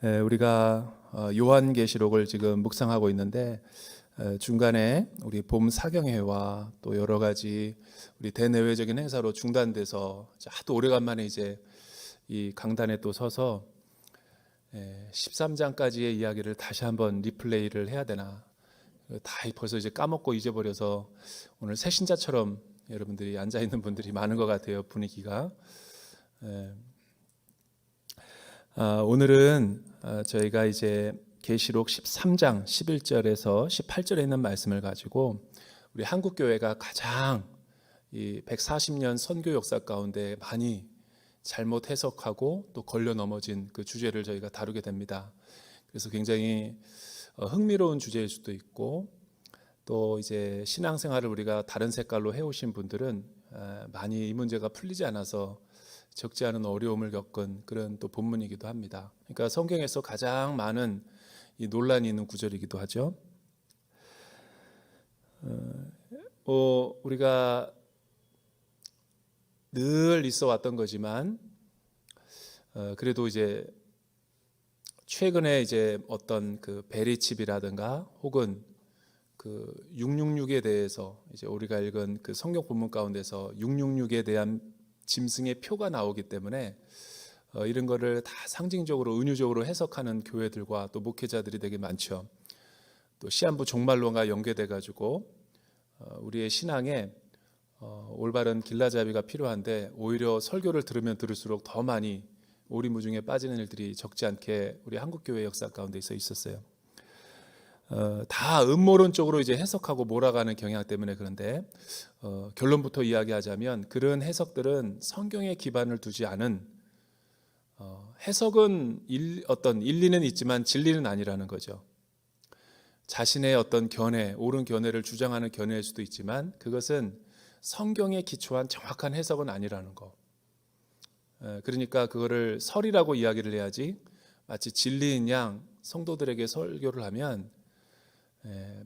우리가 요한계시록을 지금 묵상하고 있는데 중간에 우리 봄 사경회와 또 여러 가지 우리 대내외적인 행사로 중단돼서 하도 오래간만에 이제 이 강단에 또 서서 13장까지의 이야기를 다시 한번 리플레이를 해야 되나, 다 벌써 이제 까먹고 잊어버려서 오늘 새신자처럼 여러분들이 앉아 있는 분들이 많은 것 같아요. 분위기가. 오늘은 저희가 이제 계시록 13장 11절에서 18절에 있는 말씀을 가지고 우리 한국교회가 가장 이 140년 선교 역사 가운데 많이 잘못 해석하고 또 걸려 넘어진 그 주제를 저희가 다루게 됩니다. 그래서 굉장히 흥미로운 주제일 수도 있고, 또 이제 신앙생활을 우리가 다른 색깔로 해오신 분들은 많이 이 문제가 풀리지 않아서 적지 않은 어려움을 겪은 그런 또 본문이기도 합니다. 그러니까 성경에서 가장 많은 이 논란이 있는 구절이기도 하죠. 우리가 늘 있어 왔던 거지만 그래도 이제 최근에 이제 어떤 그 베리칩이라든가 혹은 그 666에 대해서 이제 우리가 읽은 그 성경 본문 가운데서 666에 대한 짐승의 표가 나오기 때문에 이런 거를 다 상징적으로 은유적으로 해석하는 교회들과 또 목회자들이 되게 많죠. 또 시한부 종말론과 연계돼 가지고 우리의 신앙에 올바른 길라잡이가 필요한데, 오히려 설교를 들으면 들을수록 더 많이 오리무중에 빠지는 일들이 적지 않게 우리 한국교회 역사 가운데 있었어요. 다 음모론적으로 이제 해석하고 몰아가는 경향 때문에. 그런데 결론부터 이야기하자면 그런 해석들은 성경에 기반을 두지 않은, 해석은 어떤 일리는 있지만 진리는 아니라는 거죠. 자신의 어떤 견해, 옳은 견해를 주장하는 견해일 수도 있지만 그것은 성경에 기초한 정확한 해석은 아니라는 거. 그러니까 그거를 설이라고 이야기를 해야지, 마치 진리인 양 성도들에게 설교를 하면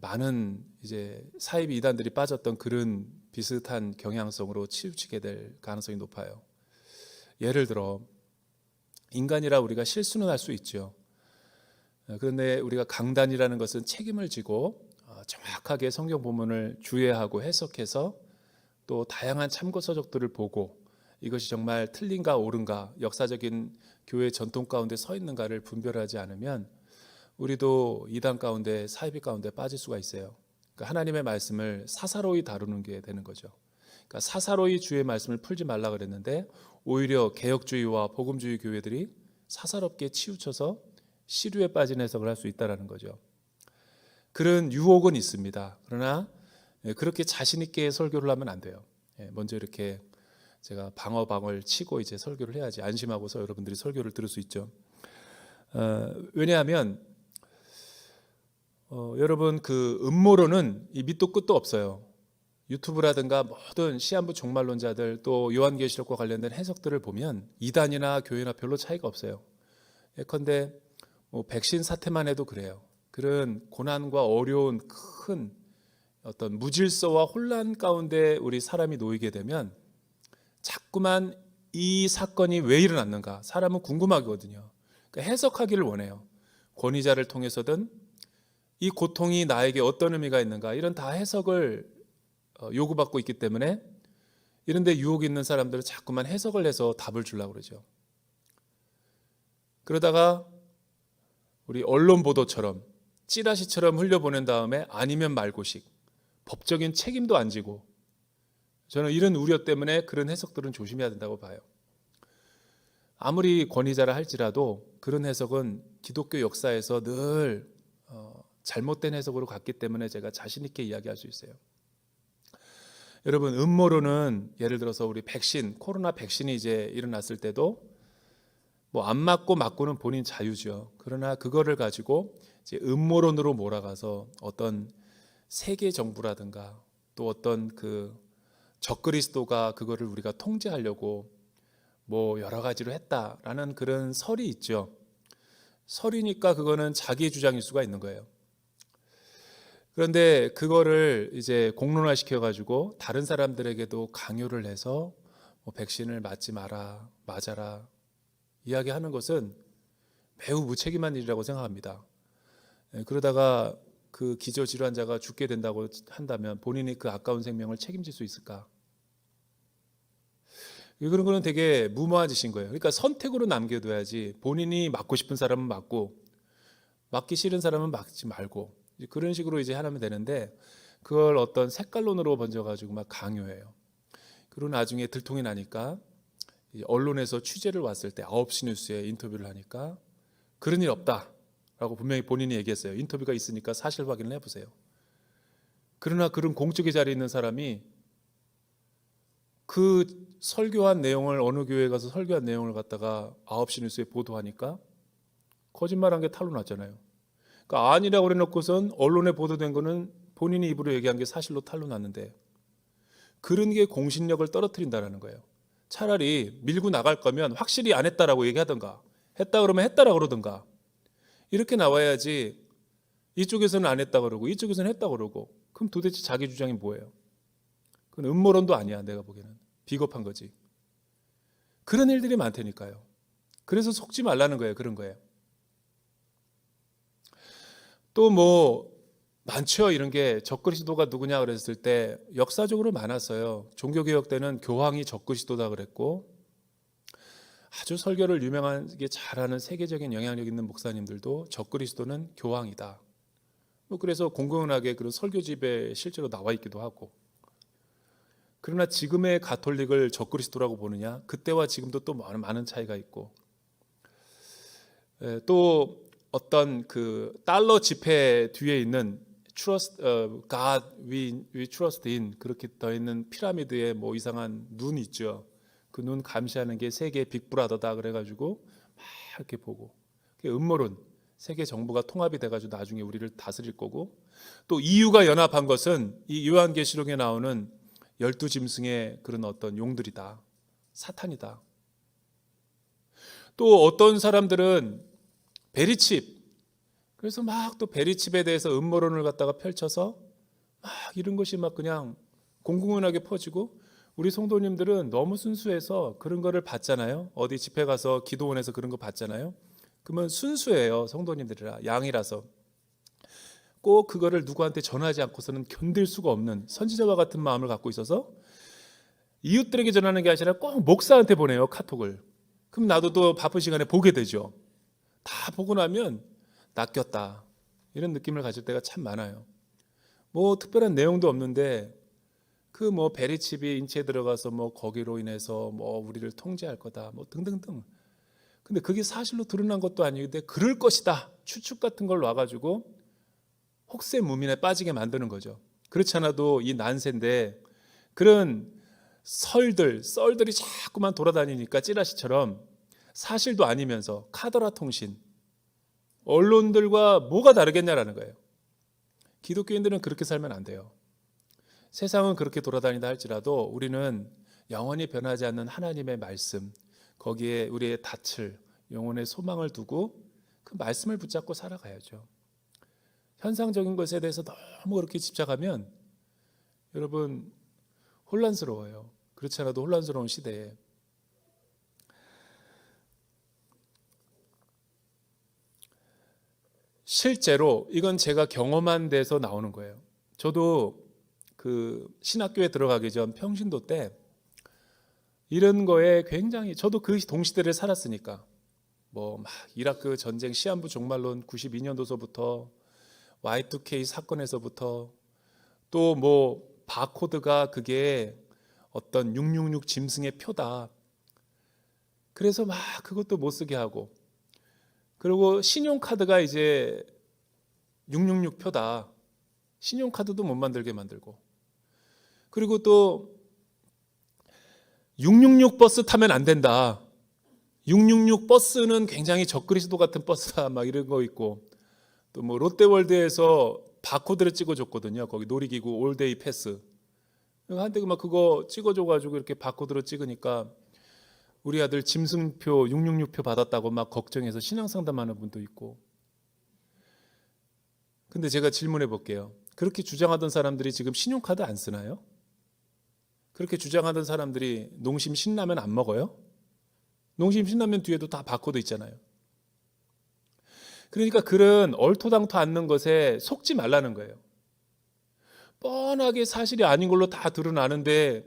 많은 이제 사이비 이단들이 빠졌던 그런 비슷한 경향성으로 치우치게 될 가능성이 높아요. 예를 들어 인간이라 우리가 실수는 할 수 있죠. 그런데 우리가 강단이라는 것은 책임을 지고 정확하게 성경 본문을 주의하고 해석해서 또 다양한 참고 서적들을 보고 이것이 정말 틀린가 옳은가, 역사적인 교회 전통 가운데 서 있는가를 분별하지 않으면 우리도 이단 가운데, 사이비 가운데 빠질 수가 있어요. 그러니까 하나님의 말씀을 사사로이 다루는 게 되는 거죠. 그러니까 사사로이 주의 말씀을 풀지 말라 그랬는데 오히려 개혁주의와 복음주의 교회들이 사사롭게 치우쳐서 시류에 빠진 해석을 할 수 있다는 거죠. 그런 유혹은 있습니다. 그러나 그렇게 자신 있게 설교를 하면 안 돼요. 먼저 이렇게 제가 방어방을 치고 이제 설교를 해야지 안심하고서 여러분들이 설교를 들을 수 있죠. 왜냐하면 여러분, 그 음모론은 이 밑도 끝도 없어요. 유튜브라든가 모든 시한부 종말론자들, 또 요한계시록과 관련된 해석들을 보면 이단이나 교회나 별로 차이가 없어요. 예컨대 백신 사태만 해도 그래요. 그런 고난과 어려운 큰 어떤 무질서와 혼란 가운데 우리 사람이 놓이게 되면 자꾸만 이 사건이 왜 일어났는가, 사람은 궁금하거든요. 그러니까 해석하기를 원해요. 권위자를 통해서든 이 고통이 나에게 어떤 의미가 있는가, 이런 다 해석을 요구받고 있기 때문에 이런데 유혹이 있는 사람들은 자꾸만 해석을 해서 답을 주려고 그러죠. 그러다가 우리 언론 보도처럼 찌라시처럼 흘려보낸 다음에 아니면 말고식, 법적인 책임도 안 지고, 저는 이런 우려 때문에 그런 해석들은 조심해야 된다고 봐요. 아무리 권위자라 할지라도 그런 해석은 기독교 역사에서 늘 잘못된 해석으로 갔기 때문에 제가 자신 있게 이야기할 수 있어요. 여러분, 음모론은 예를 들어서 우리 백신, 코로나 백신이 이제 일어났을 때도 뭐 안 맞고 맞고는 본인 자유죠. 그러나 그거를 가지고 이제 음모론으로 몰아가서 어떤 세계 정부라든가 또 어떤 그 적그리스도가 그거를 우리가 통제하려고 뭐 여러 가지로 했다라는 그런 설이 있죠. 설이니까 그거는 자기 주장일 수가 있는 거예요. 그런데 그거를 이제 공론화 시켜가지고 다른 사람들에게도 강요를 해서 뭐 백신을 맞지 마라, 맞아라 이야기하는 것은 매우 무책임한 일이라고 생각합니다. 그러다가 그 기저질환자가 죽게 된다고 한다면 본인이 그 아까운 생명을 책임질 수 있을까? 그런 거는 되게 무모한 짓인 거예요. 그러니까 선택으로 남겨둬야지 본인이 맞고 싶은 사람은 맞고 맞기 싫은 사람은 맞지 말고 그런 식으로 이제 하면 되는데 그걸 어떤 색깔론으로 번져가지고 막 강요해요. 그리고 나중에 들통이 나니까 언론에서 취재를 왔을 때 9시 뉴스에 인터뷰를 하니까 그런 일 없다라고 분명히 본인이 얘기했어요. 인터뷰가 있으니까 사실 확인을 해보세요. 그러나 그런 공적인 자리에 있는 사람이 그 설교한 내용을 어느 교회에 가서 설교한 내용을 갖다가 9시 뉴스에 보도하니까 거짓말한 게 탄로 났잖아요. 그러니까 아니라고 그래놓고선 언론에 보도된 거는 본인이 입으로 얘기한 게 사실로 탄로 났는데 그런 게 공신력을 떨어뜨린다는 거예요. 차라리 밀고 나갈 거면 확실히 안 했다라고 얘기하던가 했다 그러면 했다라고 그러던가 이렇게 나와야지 이쪽에서는 안 했다 그러고 이쪽에서는 했다 그러고 그럼 도대체 자기 주장이 뭐예요? 그건 음모론도 아니야. 내가 보기에는 비겁한 거지. 그런 일들이 많다니까요. 그래서 속지 말라는 거예요. 그런 거예요. 또 뭐 많죠. 이런 게 적그리스도가 누구냐 그랬을 때 역사적으로 많았어요. 종교개혁 때는 교황이 적그리스도다 그랬고 아주 설교를 유명하게 잘하는 세계적인 영향력 있는 목사님들도 적그리스도는 교황이다. 뭐 그래서 공공연하게 그런 설교집에 실제로 나와 있기도 하고. 그러나 지금의 가톨릭을 적그리스도라고 보느냐? 그때와 지금도 또 많은 차이가 있고. 또 어떤 그 달러 지폐 뒤에 있는 trust God we trust in 그렇게 더 있는 피라미드에 뭐 이상한 눈 있죠. 그 눈 감시하는 게 세계 빅브라더다 그래가지고 막 이렇게 보고 음모론 세계 정부가 통합이 돼가지고 나중에 우리를 다스릴 거고 또 EU가 연합한 것은 이 요한계시록에 나오는 12짐승의 그런 어떤 용들이다. 사탄이다. 또 어떤 사람들은 베리칩 그래서 막 또 베리칩에 대해서 음모론을 갖다가 펼쳐서 막 이런 것이 막 그냥 공공연하게 퍼지고 우리 성도님들은 너무 순수해서 그런 거를 봤잖아요. 어디 집회 가서 기도원에서 그런 거 봤잖아요. 그러면 순수해요. 성도님들이라 양이라서 꼭 그거를 누구한테 전하지 않고서는 견딜 수가 없는 선지자와 같은 마음을 갖고 있어서 이웃들에게 전하는 게 아니라 꼭 목사한테 보내요. 카톡을. 그럼 나도 또 바쁜 시간에 보게 되죠. 다 보고 나면 낚였다 이런 느낌을 가질 때가 참 많아요. 뭐 특별한 내용도 없는데 그 뭐 베리칩이 인체에 들어가서 뭐 거기로 인해서 뭐 우리를 통제할 거다 뭐 등등등. 근데 그게 사실로 드러난 것도 아니는데 그럴 것이다 추측 같은 걸 놔가지고 혹세무민에 빠지게 만드는 거죠. 그렇지 않아도 이 난세인데 그런 썰들이 자꾸만 돌아다니니까 찌라시처럼 사실도 아니면서 카더라 통신 언론들과 뭐가 다르겠냐라는 거예요. 기독교인들은 그렇게 살면 안 돼요. 세상은 그렇게 돌아다닌다 할지라도 우리는 영원히 변하지 않는 하나님의 말씀 거기에 우리의 닻을 영혼의 소망을 두고 그 말씀을 붙잡고 살아가야죠. 현상적인 것에 대해서 너무 그렇게 집착하면 여러분 혼란스러워요. 그렇지 않아도 혼란스러운 시대에 실제로 이건 제가 경험한 데서 나오는 거예요. 저도 그 신학교에 들어가기 전 평신도 때 이런 거에 굉장히 저도 그 동시대를 살았으니까 뭐 막 이라크 전쟁 시한부 종말론 92년도서부터 Y2K 사건에서부터 또 뭐 바코드가 그게 어떤 666 짐승의 표다. 그래서 막 그것도 못 쓰게 하고 그리고 신용카드가 이제 666 표다. 신용카드도 못 만들게 만들고 그리고 또 666 버스 타면 안 된다. 666 버스는 굉장히 적그리스도 같은 버스다. 막 이런 거 있고 또 뭐 롯데월드에서 바코드를 찍어줬거든요. 거기 놀이기구 올데이 패스. 한때 막 그거 찍어줘가지고 이렇게 바코드로 찍으니까 우리 아들 짐승표 666표 받았다고 막 걱정해서 신앙상담하는 분도 있고. 근데 제가 질문해 볼게요. 그렇게 주장하던 사람들이 지금 신용카드 안 쓰나요? 그렇게 주장하던 사람들이 농심 신라면 안 먹어요? 농심 신라면 뒤에도 다 바코드 있잖아요. 그러니까 그런 얼토당토 않는 것에 속지 말라는 거예요. 뻔하게 사실이 아닌 걸로 다 드러나는데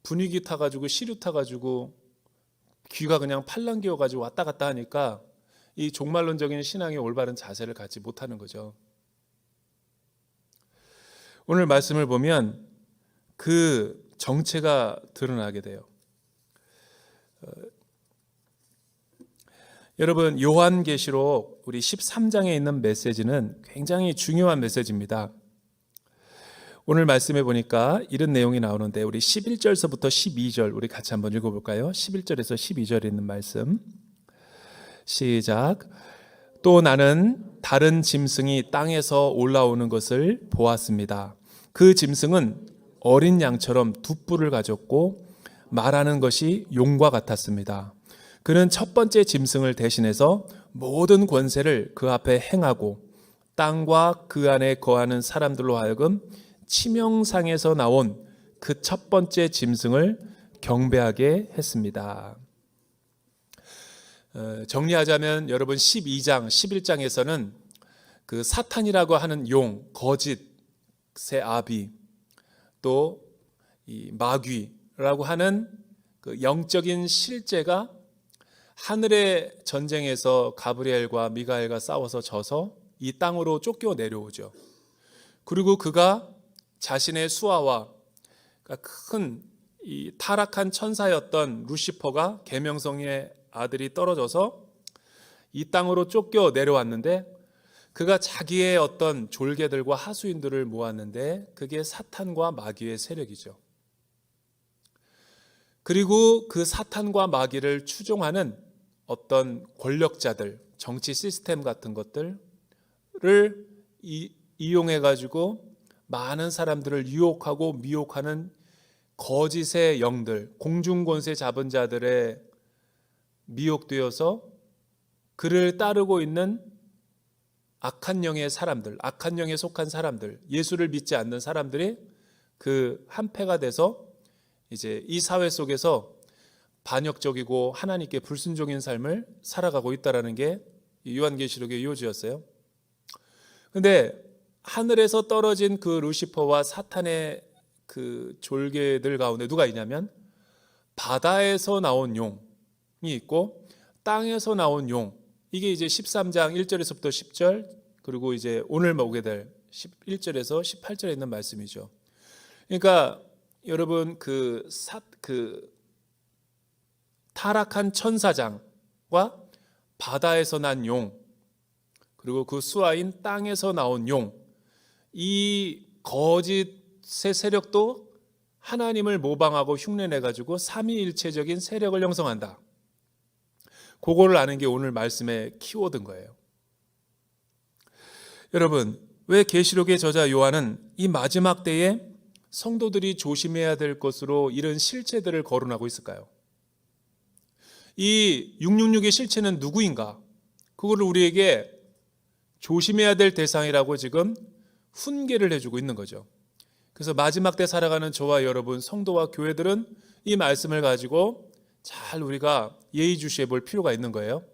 분위기 타가지고 시류 타가지고 귀가 그냥 팔랑귀여가지고 왔다 갔다 하니까 이 종말론적인 신앙의 올바른 자세를 갖지 못하는 거죠. 오늘 말씀을 보면 그 정체가 드러나게 돼요. 여러분, 요한계시록 우리 13장에 있는 메시지는 굉장히 중요한 메시지입니다. 오늘 말씀해 보니까 이런 내용이 나오는데 우리 11절서부터 12절 우리 같이 한번 읽어볼까요? 11절에서 12절에 있는 말씀 시작. 또 나는 다른 짐승이 땅에서 올라오는 것을 보았습니다. 그 짐승은 어린 양처럼 두 뿔을 가졌고 말하는 것이 용과 같았습니다. 그는 첫 번째 짐승을 대신해서 모든 권세를 그 앞에 행하고 땅과 그 안에 거하는 사람들로 하여금 치명상에서 나온 그 첫 번째 짐승을 경배하게 했습니다. 정리하자면 여러분 12장, 11장에서는 그 사탄이라고 하는 용, 거짓의 아비, 또 이 마귀라고 하는 그 영적인 실제가 하늘의 전쟁에서 가브리엘과 미가엘과 싸워서 져서 이 땅으로 쫓겨 내려오죠. 그리고 그가 자신의 수하와 큰 이 타락한 천사였던 루시퍼가 계명성의 아들이 떨어져서 이 땅으로 쫓겨 내려왔는데 그가 자기의 어떤 졸개들과 하수인들을 모았는데 그게 사탄과 마귀의 세력이죠. 그리고 그 사탄과 마귀를 추종하는 어떤 권력자들, 정치 시스템 같은 것들을 이용해 가지고 많은 사람들을 유혹하고 미혹하는 거짓의 영들, 공중권세 잡은 자들의 미혹되어서 그를 따르고 있는 악한 영의 사람들, 악한 영에 속한 사람들, 예수를 믿지 않는 사람들이 그 한패가 돼서 이제 이 사회 속에서 반역적이고 하나님께 불순종인 삶을 살아가고 있다는 게 요한계시록의 요지였어요. 그런데 하늘에서 떨어진 그 루시퍼와 사탄의 그 졸개들 가운데 누가 있냐면 바다에서 나온 용이 있고 땅에서 나온 용, 이게 이제 13장 1절에서부터 10절 그리고 이제 오늘 보게 될 11절에서 18절에 있는 말씀이죠. 그러니까 여러분 그 타락한 천사장과 바다에서 난 용, 그리고 그 수하인 땅에서 나온 용, 이 거짓의 세력도 하나님을 모방하고 흉내내가지고 삼위일체적인 세력을 형성한다. 그거를 아는 게 오늘 말씀의 키워드인 거예요. 여러분, 왜 계시록의 저자 요한은 이 마지막 때에 성도들이 조심해야 될 것으로 이런 실체들을 거론하고 있을까요? 이 666의 실체는 누구인가? 그거를 우리에게 조심해야 될 대상이라고 지금 훈계를 해주고 있는 거죠. 그래서 마지막 때 살아가는 저와 여러분 성도와 교회들은 이 말씀을 가지고 잘 우리가 예의주시해 볼 필요가 있는 거예요.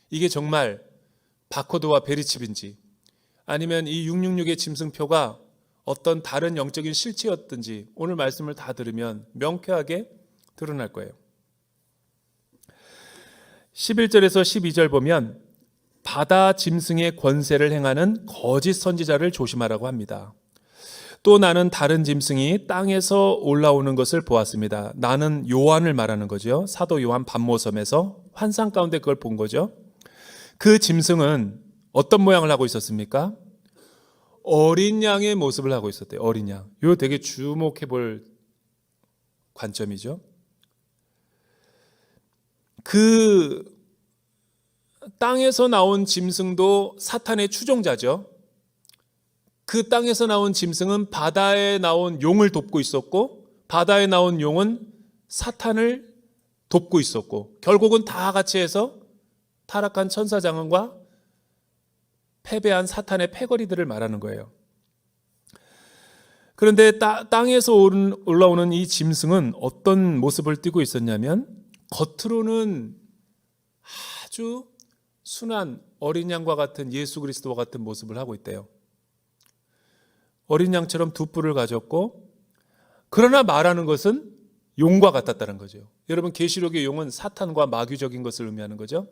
이게 정말 바코드와 베리칩인지 아니면 이 666의 짐승표가 어떤 다른 영적인 실체였든지 오늘 말씀을 다 들으면 명쾌하게 드러날 거예요. 11절에서 12절 보면 바다 짐승의 권세를 행하는 거짓 선지자를 조심하라고 합니다. 또 나는 다른 짐승이 땅에서 올라오는 것을 보았습니다. 나는 요한을 말하는 거죠. 사도 요한 patmos섬에서 환상 가운데 그걸 본 거죠. 그 짐승은 어떤 모양을 하고 있었습니까? 어린 양의 모습을 하고 있었대요. 어린 양. 이거 되게 주목해 볼 관점이죠. 그 땅에서 나온 짐승도 사탄의 추종자죠. 그 땅에서 나온 짐승은 바다에 나온 용을 돕고 있었고 바다에 나온 용은 사탄을 돕고 있었고 결국은 다 같이 해서 타락한 천사장언과 패배한 사탄의 패거리들을 말하는 거예요. 그런데 땅에서 올라오는 이 짐승은 어떤 모습을 띠고 있었냐면 겉으로는 아주 순한 어린 양과 같은 예수 그리스도와 같은 모습을 하고 있대요. 어린 양처럼 두 뿔을 가졌고, 그러나 말하는 것은 용과 같았다는 거죠. 여러분, 계시록의 용은 사탄과 마귀적인 것을 의미하는 거죠.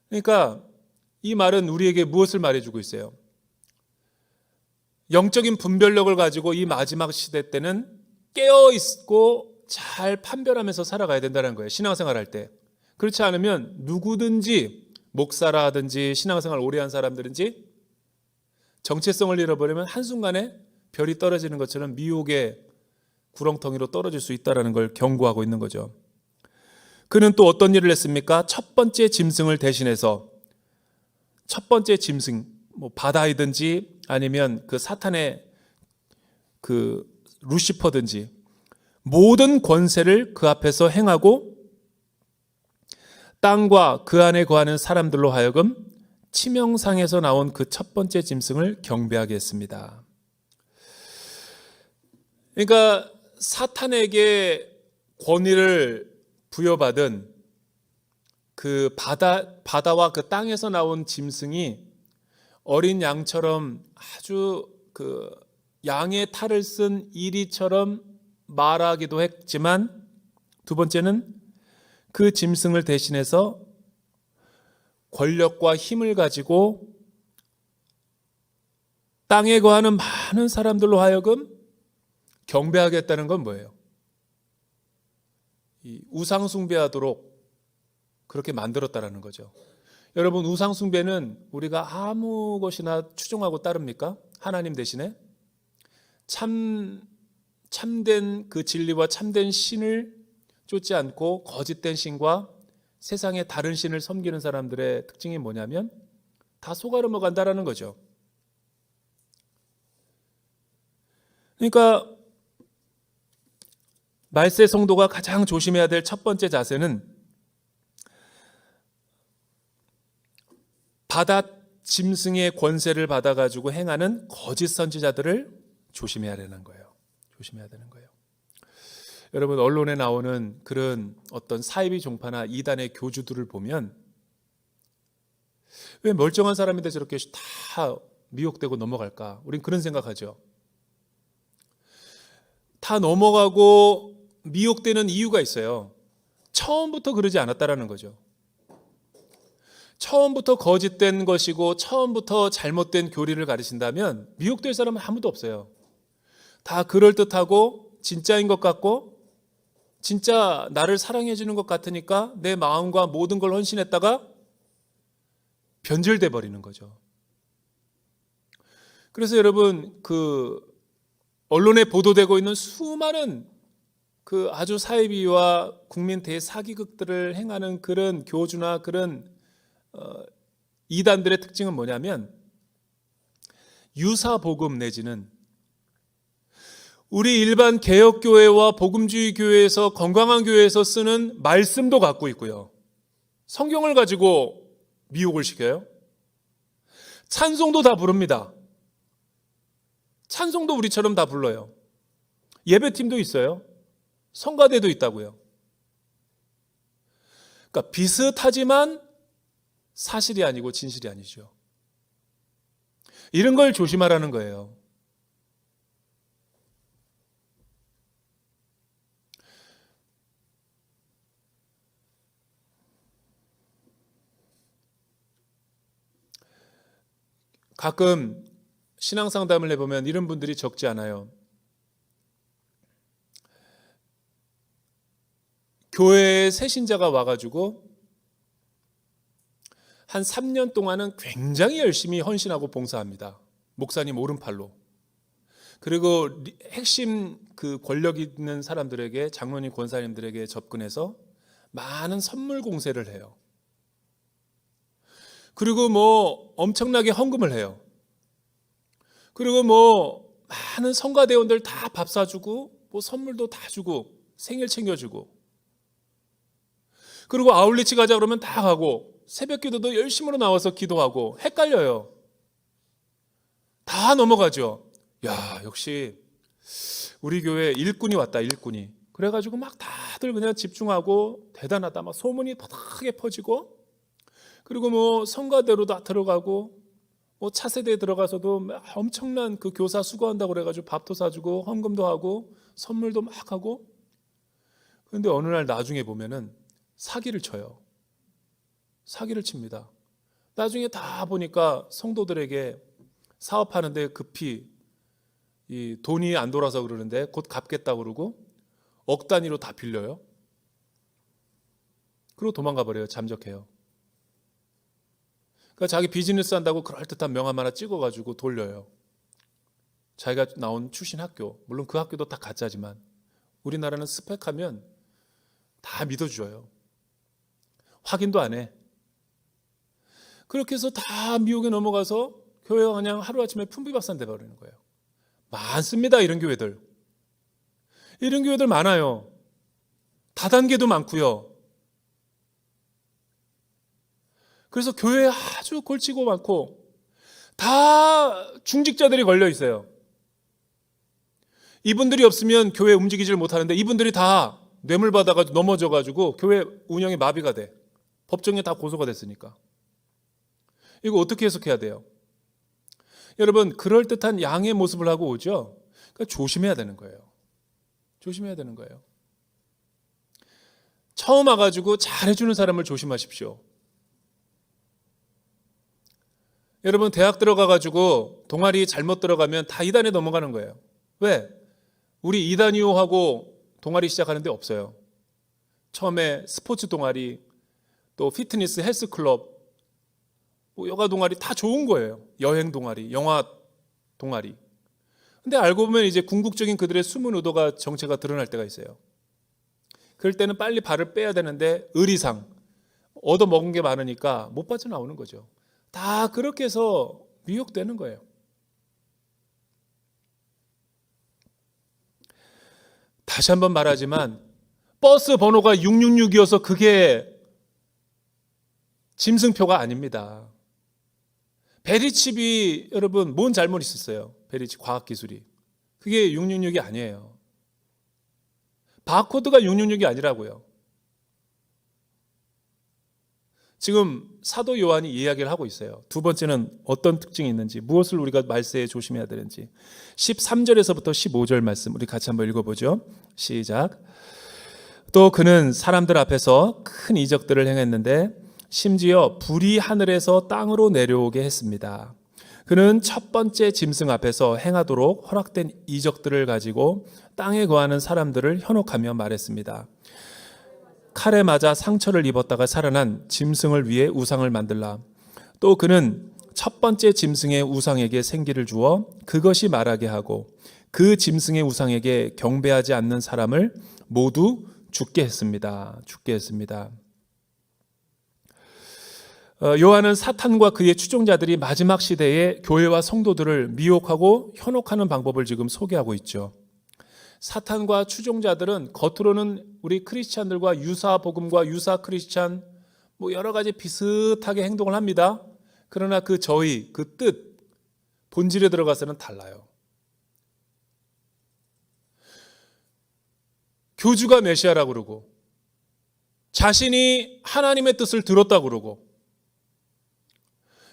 그러니까 이 말은 우리에게 무엇을 말해주고 있어요? 영적인 분별력을 가지고 이 마지막 시대 때는 깨어있고 잘 판별하면서 살아가야 된다는 거예요. 신앙생활 할 때. 그렇지 않으면 누구든지, 목사라든지 신앙생활 오래 한 사람들인지 정체성을 잃어버리면 한순간에 별이 떨어지는 것처럼 미혹의 구렁텅이로 떨어질 수 있다는 걸 경고하고 있는 거죠. 그는 또 어떤 일을 했습니까? 첫 번째 짐승을 대신해서, 첫 번째 짐승, 바다이든지 아니면 그 사탄의 그 루시퍼든지 모든 권세를 그 앞에서 행하고 땅과 그 안에 거하는 사람들로 하여금 치명상에서 나온 그 첫 번째 짐승을 경배하게 했습니다. 그러니까 사탄에게 권위를 부여받은 그 바다와 그 땅에서 나온 짐승이 어린 양처럼 아주 그 양의 탈을 쓴 이리처럼 말하기도 했지만, 두 번째는 그 짐승을 대신해서 권력과 힘을 가지고 땅에 거하는 많은 사람들로 하여금 경배하겠다는 건 뭐예요? 이 우상 숭배하도록 그렇게 만들었다라는 거죠. 여러분, 우상 숭배는 우리가 아무 것이나 추종하고 따릅니까? 하나님 대신에 참된 그 진리와 참된 신을 쫓지 않고 거짓된 신과 세상의 다른 신을 섬기는 사람들의 특징이 뭐냐면 다 속아 넘어간다라는 거죠. 그러니까 말세 성도가 가장 조심해야 될 첫 번째 자세는 바다 짐승의 권세를 받아가지고 행하는 거짓 선지자들을 조심해야 되는 거예요. 조심해야 되는 거예요. 여러분, 언론에 나오는 그런 어떤 사이비 종파나 이단의 교주들을 보면 왜 멀쩡한 사람인데 저렇게 다 미혹되고 넘어갈까? 우린 그런 생각하죠. 다 넘어가고 미혹되는 이유가 있어요. 처음부터 그러지 않았다라는 거죠. 처음부터 거짓된 것이고 처음부터 잘못된 교리를 가르친다면 미혹될 사람은 아무도 없어요. 다 그럴듯하고 진짜인 것 같고 진짜 나를 사랑해 주는 것 같으니까 내 마음과 모든 걸 헌신했다가 변질돼 버리는 거죠. 그래서 여러분, 그 언론에 보도되고 있는 수많은 그 아주 사이비와 국민 대사기극들을 행하는 그런 교주나 그런 이단들의 특징은 뭐냐면 유사복음 내지는 우리 일반 개혁교회와 복음주의 교회에서, 건강한 교회에서 쓰는 말씀도 갖고 있고요. 성경을 가지고 미혹을 시켜요. 찬송도 다 부릅니다. 찬송도 우리처럼 다 불러요. 예배팀도 있어요. 성가대도 있다고요. 그러니까 비슷하지만 사실이 아니고 진실이 아니죠. 이런 걸 조심하라는 거예요. 가끔 신앙 상담을 해보면 이런 분들이 적지 않아요. 교회에 새 신자가 와가지고 한 3년 동안은 굉장히 열심히 헌신하고 봉사합니다. 목사님 오른팔로. 그리고 핵심 그 권력 있는 사람들에게, 장로님, 권사님들에게 접근해서 많은 선물 공세를 해요. 그리고 엄청나게 헌금을 해요. 그리고 많은 성가대원들 다 밥 사주고 선물도 다 주고 생일 챙겨주고, 그리고 아울리치 가자 그러면 다 가고 새벽 기도도 열심으로 나와서 기도하고. 헷갈려요. 다 넘어가죠. 야, 역시 우리 교회 일꾼이 왔다, 일꾼이. 그래가지고 막 다들 그냥 집중하고 대단하다, 막 소문이 바닥에 퍼지고. 그리고 뭐 성가대로 다 들어가고 뭐 차세대에 들어가서도 엄청난 그 교사 수고한다고 그래가지고 밥도 사주고 헌금도 하고 선물도 막 하고. 그런데 어느 날 나중에 보면은 사기를 쳐요. 사기를 칩니다. 나중에 다 보니까 성도들에게 사업하는데 급히 이 돈이 안 돌아서 그러는데 곧 갚겠다고 그러고 억 단위로 다 빌려요. 그리고 도망가 버려요. 잠적해요. 그러니까 자기 비즈니스 한다고 그럴듯한 명함 하나 찍어가지고 돌려요. 자기가 나온 출신 학교, 물론 그 학교도 다 가짜지만 우리나라는 스펙하면 다 믿어줘요. 확인도 안 해. 그렇게 해서 다 미혹에 넘어가서 교회가 그냥 하루아침에 풍비박산 돼버리는 거예요. 많습니다. 이런 교회들. 이런 교회들 많아요. 다단계도 많고요. 그래서 교회에 아주 골치고 많고 다 중직자들이 걸려 있어요. 이분들이 없으면 교회 움직이질 못하는데 이분들이 다 뇌물 받아가지고 넘어져가지고 교회 운영이 마비가 돼. 법정에 다 고소가 됐으니까. 이거 어떻게 해석해야 돼요? 여러분, 그럴듯한 양의 모습을 하고 오죠? 그러니까 조심해야 되는 거예요. 조심해야 되는 거예요. 처음 와가지고 잘해주는 사람을 조심하십시오. 여러분, 대학 들어가가지고 동아리 잘못 들어가면 다 이단에 넘어가는 거예요. 왜? 우리 이단이요하고 동아리 시작하는데 없어요. 처음에 스포츠 동아리, 또 피트니스 헬스클럽, 뭐 여가 동아리 다 좋은 거예요. 여행 동아리, 영화 동아리. 근데 알고 보면 이제 궁극적인 그들의 숨은 의도가 정체가 드러날 때가 있어요. 그럴 때는 빨리 발을 빼야 되는데 의리상 얻어먹은 게 많으니까 못 빠져나오는 거죠. 다 그렇게 해서 미혹되는 거예요. 다시 한번 말하지만 버스 번호가 666이어서 그게 짐승표가 아닙니다. 베리칩이 여러분 뭔 잘못 있었어요? 베리칩 과학기술이. 그게 666이 아니에요. 바코드가 666이 아니라고요. 지금 사도 요한이 이야기를 하고 있어요. 두 번째는 어떤 특징이 있는지, 무엇을 우리가 말세에 조심해야 되는지. 13절에서부터 15절 말씀 우리 같이 한번 읽어보죠. 시작. 또 그는 사람들 앞에서 큰 이적들을 행했는데 심지어 불이 하늘에서 땅으로 내려오게 했습니다. 그는 첫 번째 짐승 앞에서 행하도록 허락된 이적들을 가지고 땅에 거하는 사람들을 현혹하며 말했습니다. 칼에 맞아 상처를 입었다가 살아난 짐승을 위해 우상을 만들라. 또 그는 첫 번째 짐승의 우상에게 생기를 주어 그것이 말하게 하고 그 짐승의 우상에게 경배하지 않는 사람을 모두 죽게 했습니다. 죽게 했습니다. 요한은 사탄과 그의 추종자들이 마지막 시대에 교회와 성도들을 미혹하고 현혹하는 방법을 지금 소개하고 있죠. 사탄과 추종자들은 겉으로는 우리 크리스찬들과 유사 복음과 유사 크리스찬 뭐 여러 가지 비슷하게 행동을 합니다. 그러나 그 저희, 그 뜻, 본질에 들어가서는 달라요. 교주가 메시아라고 그러고 자신이 하나님의 뜻을 들었다고 그러고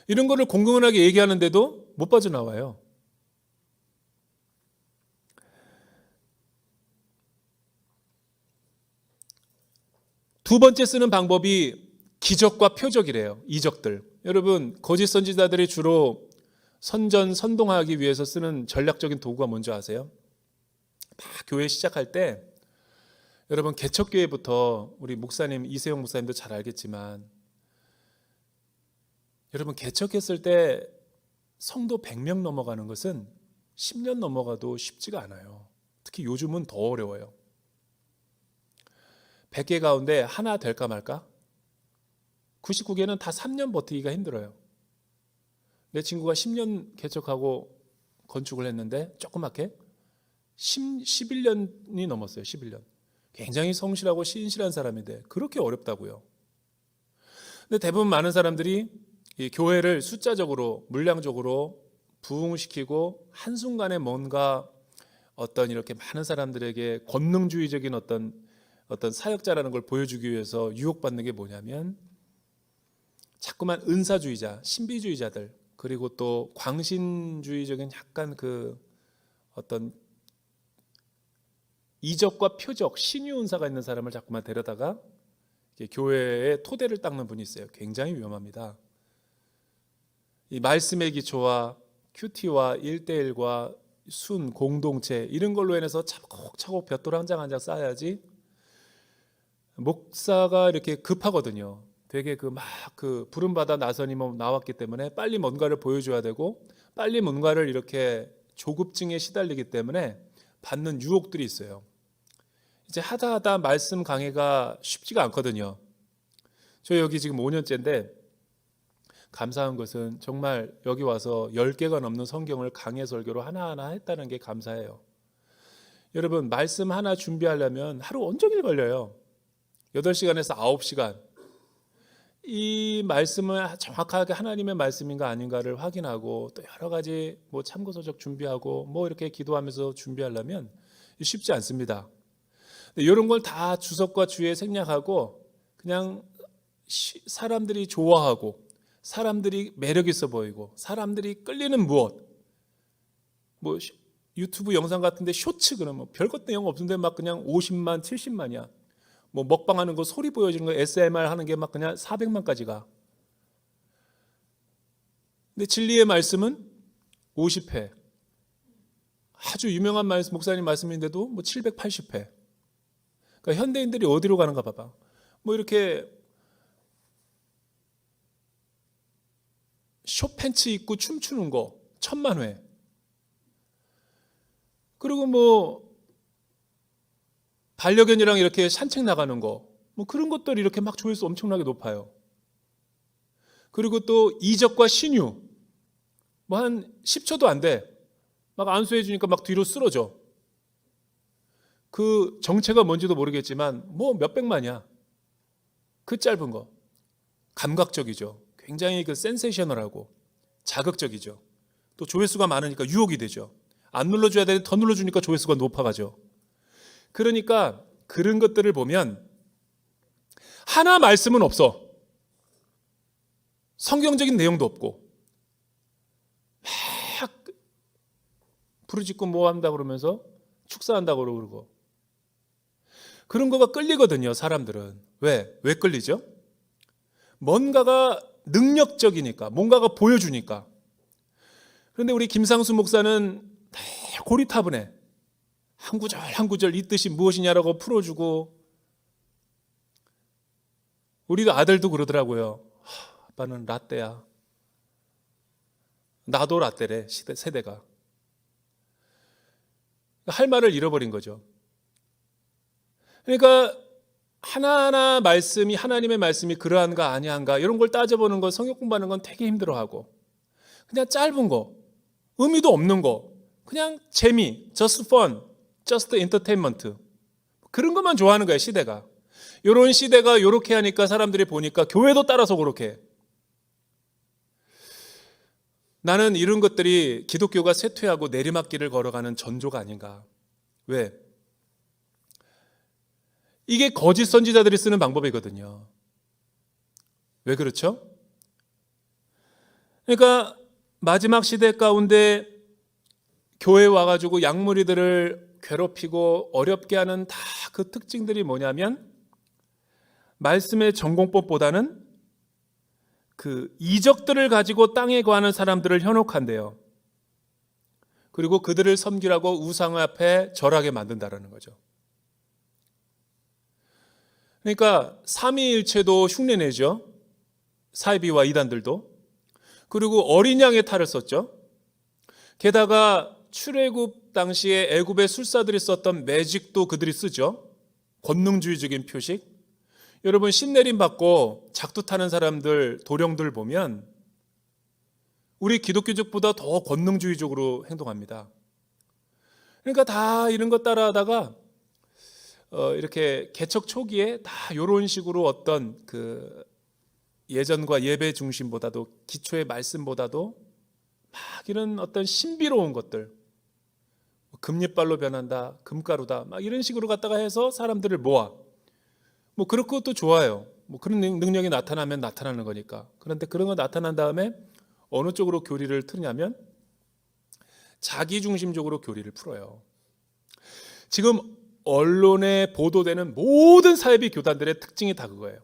이런 거를 공공연하게 얘기하는데도 못 빠져나와요. 두 번째 쓰는 방법이 기적과 표적이래요. 이적들. 여러분, 거짓 선지자들이 주로 선동하기 위해서 쓰는 전략적인 도구가 뭔지 아세요? 막 교회 시작할 때 여러분 개척교회부터 우리 목사님 이세용 목사님도 잘 알겠지만 여러분 개척했을 때 성도 100명 넘어가는 것은 10년 넘어가도 쉽지가 않아요. 특히 요즘은 더 어려워요. 100개 가운데 하나 될까 말까? 99개는 다 3년 버티기가 힘들어요. 내 친구가 10년 개척하고 건축을 했는데 조그맣게 11년이 넘었어요. 11년. 굉장히 성실하고 신실한 사람인데 그렇게 어렵다고요. 근데 대부분 많은 사람들이 이 교회를 숫자적으로 물량적으로 부흥시키고 한순간에 뭔가 어떤 이렇게 많은 사람들에게 권능주의적인 어떤 사역자라는 걸 보여주기 위해서 유혹받는 게 뭐냐면 자꾸만 은사주의자, 신비주의자들, 그리고 또 광신주의적인 약간 그 어떤 이적과 표적, 신유 은사가 있는 사람을 자꾸만 데려다가 교회의 토대를 닦는 분이 있어요. 굉장히 위험합니다. 이 말씀의 기초와 큐티와 1대1과 순, 공동체 이런 걸로 인해서 차곡차곡 벽돌 한 장 한 장 쌓아야지 목사가 이렇게 급하거든요. 되게 그 부름받아 나선이 나왔기 때문에 빨리 뭔가를 보여줘야 되고 빨리 뭔가를 이렇게 조급증에 시달리기 때문에 받는 유혹들이 있어요. 이제 하다 말씀 강해가 쉽지가 않거든요. 저 여기 지금 5년째인데 감사한 것은 정말 여기 와서 10개가 넘는 성경을 강해 설교로 하나하나 했다는 게 감사해요. 여러분 말씀 하나 준비하려면 하루 온종일 걸려요. 8시간에서 9시간. 이 말씀은 정확하게 하나님의 말씀인가 아닌가를 확인하고 또 여러 가지 참고서적 준비하고 이렇게 기도하면서 준비하려면 쉽지 않습니다. 이런 걸 다 주석과 주에 생략하고 그냥 사람들이 좋아하고 사람들이 매력 있어 보이고 사람들이 끌리는 무엇 유튜브 영상 같은데 쇼츠 그러면 별것 내용 없는데 막 그냥 50만 70만이야. 먹방하는 거 소리 보여주는 거 SMR 하는 게 막 그냥 400만까지 가. 근데 진리의 말씀은 50회. 아주 유명한 목사님 말씀인데도 780회. 그러니까 현대인들이 어디로 가는가 봐봐. 이렇게 숏팬츠 입고 춤추는 거 1000만 회. 그리고 반려견이랑 이렇게 산책 나가는 거 그런 것들이 이렇게 막 조회수 엄청나게 높아요. 그리고 또 이적과 신유 한 10초도 안 돼. 막 안수해 주니까 막 뒤로 쓰러져. 그 정체가 뭔지도 모르겠지만 몇백만이야. 그 짧은 거. 감각적이죠. 굉장히 그 센세이셔널하고 자극적이죠. 또 조회수가 많으니까 유혹이 되죠. 안 눌러줘야 되는데 더 눌러주니까 조회수가 높아가죠. 그러니까 그런 것들을 보면 하나 말씀은 없어. 성경적인 내용도 없고 막 부르짖고 한다고 그러면서 축사한다고 그러고 그런 거가 끌리거든요. 사람들은. 왜 끌리죠? 뭔가가 능력적이니까 뭔가가 보여주니까. 그런데 우리 김상수 목사는 고리타분해. 한 구절 한 구절 이 뜻이 무엇이냐라고 풀어주고 우리 아들도 그러더라고요. 아빠는 라떼야. 나도 라떼래. 세대가. 할 말을 잃어버린 거죠. 그러니까 하나하나 말씀이 하나님의 말씀이 그러한가 아니한가 이런 걸 따져보는 거 성경 공부하는 건 되게 힘들어하고 그냥 짧은 거 의미도 없는 거 그냥 재미 just fun just entertainment 그런 것만 좋아하는 거예요. 시대가. 이런 시대가 이렇게 하니까 사람들이 보니까 교회도 따라서 그렇게 해. 나는 이런 것들이 기독교가 쇠퇴하고 내리막길을 걸어가는 전조가 아닌가. 왜? 이게 거짓 선지자들이 쓰는 방법이거든요. 왜 그렇죠? 그러니까 마지막 시대 가운데 교회에 와가지고 양무리들을 괴롭히고 어렵게 하는 다 그 특징들이 뭐냐면 말씀의 전공법보다는 그 이적들을 가지고 땅에 거하는 사람들을 현혹한대요. 그리고 그들을 섬기라고 우상 앞에 절하게 만든다라는 거죠. 그러니까 삼위일체도 흉내내죠. 사이비와 이단들도. 그리고 어린 양의 탈을 썼죠. 게다가 출애굽 당시에 애굽의 술사들이 썼던 매직도 그들이 쓰죠. 권능주의적인 표식. 여러분 신내림 받고 작두 타는 사람들 도령들 보면 우리 기독교적보다 더 권능주의적으로 행동합니다. 그러니까 다 이런 것 따라하다가 이렇게 개척 초기에 다 이런 식으로 어떤 그 예전과 예배 중심보다도 기초의 말씀보다도 막 이런 어떤 신비로운 것들 금리빨로 변한다 금가루다 막 이런 식으로 갖다가 해서 사람들을 모아 그럴 것도 좋아요. 뭐 그런 능력이 나타나면 나타나는 거니까. 그런데 그런 거 나타난 다음에 어느 쪽으로 교리를 트냐면 자기중심적으로 교리를 풀어요. 지금 언론에 보도되는 모든 사이비 교단들의 특징이 다 그거예요.